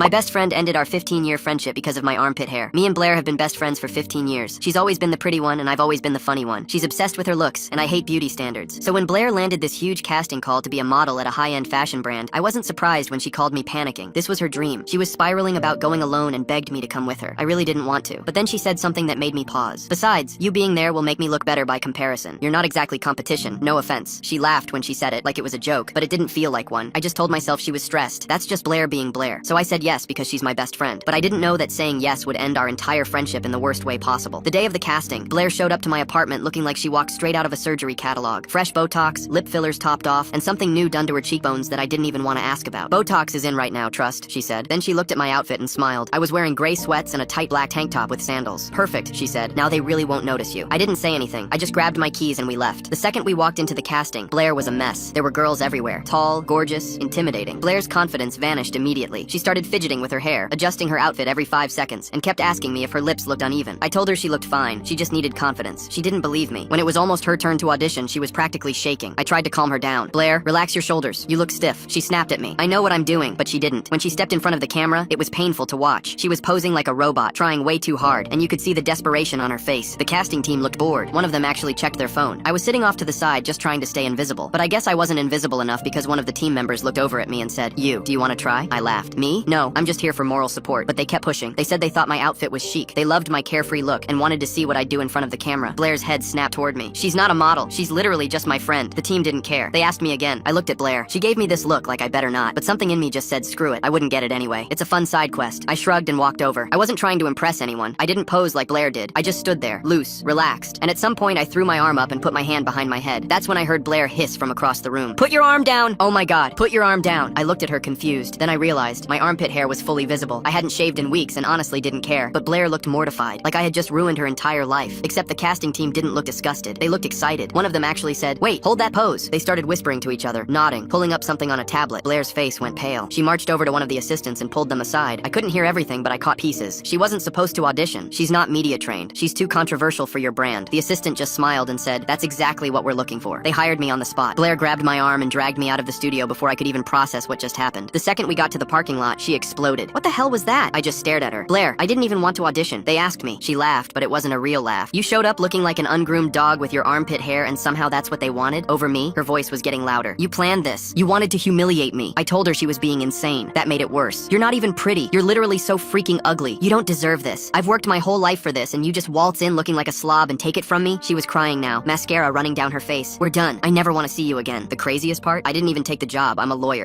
My best friend ended our 15-year friendship because of my armpit hair. Me and Blair have been best friends for 15 years. She's always been the pretty one, and I've always been the funny one. She's obsessed with her looks, and I hate beauty standards. So when Blair landed this huge casting call to be a model at a high-end fashion brand, I wasn't surprised when she called me panicking. This was her dream. She was spiraling about going alone and begged me to come with her. I really didn't want to. But then she said something that made me pause. Besides, you being there will make me look better by comparison. You're not exactly competition. No offense. She laughed when she said it, like it was a joke, but it didn't feel like one. I just told myself she was stressed. That's just Blair being Blair. So I said yes because she's my best friend. But I didn't know that saying yes would end our entire friendship in the worst way possible. The day of the casting, Blair showed up to my apartment looking like she walked straight out of a surgery catalog. Fresh Botox, lip fillers topped off, and something new done to her cheekbones that I didn't even want to ask about. Botox is in right now, trust, she said. Then she looked at my outfit and smiled. I was wearing gray sweats and a tight black tank top with sandals. Perfect, she said. Now they really won't notice you. I didn't say anything. I just grabbed my keys and we left. The second we walked into the casting, Blair was a mess. There were girls everywhere. Tall, gorgeous, intimidating. Blair's confidence vanished immediately. She started fidgeting with her hair, adjusting her outfit every 5 seconds, and kept asking me if her lips looked uneven. I told her she looked fine. She just needed confidence. She didn't believe me. When it was almost her turn to audition, she was practically shaking. I tried to calm her down. Blair, relax your shoulders. You look stiff. She snapped at me. I know what I'm doing, but she didn't. When she stepped in front of the camera, it was painful to watch. She was posing like a robot, trying way too hard, and you could see the desperation on her face. The casting team looked bored. One of them actually checked their phone. I was sitting off to the side just trying to stay invisible, but I guess I wasn't invisible enough because one of the team members looked over at me and said, "You, do you want to try?" I laughed. Me? No, I'm just here for moral support. But they kept pushing. They said they thought my outfit was chic. They loved my carefree look and wanted to see what I'd do in front of the camera. Blair's head snapped toward me. She's not a model. She's literally just my friend. The team didn't care. They asked me again. I looked at Blair. She gave me this look like I better not, but something in me just said screw it. I wouldn't get it anyway. It's a fun side quest. I shrugged and walked over. I wasn't trying to impress anyone. I didn't pose like Blair did. I just stood there, loose, relaxed, and at some point I threw my arm up and put my hand behind my head. That's when I heard Blair hiss from across the room. "Put your arm down!" Oh my god, put your arm down. I looked at her confused. Then I realized my armpit hair was fully visible. I hadn't shaved in weeks and honestly didn't care, but Blair looked mortified, like I had just ruined her entire life. Except the casting team didn't look disgusted. They looked excited. One of them actually said, "Wait, hold that pose." They started whispering to each other, nodding, pulling up something on a tablet. Blair's face went pale. She marched over to one of the assistants and pulled them aside. I couldn't hear everything, but I caught pieces. She wasn't supposed to audition. She's not media trained. She's too controversial for your brand. The assistant just smiled and said, "That's exactly what we're looking for." They hired me on the spot. Blair grabbed my arm and dragged me out of the studio before I could even process what just happened. The second we got to the parking lot, she exploded. "What the hell was that?" I just stared at her. "Blair, I didn't even want to audition. They asked me." She laughed, but it wasn't a real laugh. "You showed up looking like an ungroomed dog with your armpit hair and somehow that's what they wanted? Over me?" Her voice was getting louder. "You planned this. You wanted to humiliate me." I told her she was being insane. That made it worse. "You're not even pretty. You're literally so freaking ugly. You don't deserve this. I've worked my whole life for this and you just waltz in looking like a slob and take it from me?" She was crying now, mascara running down her face. "We're done. I never want to see you again." The craziest part? I didn't even take the job. I'm a lawyer.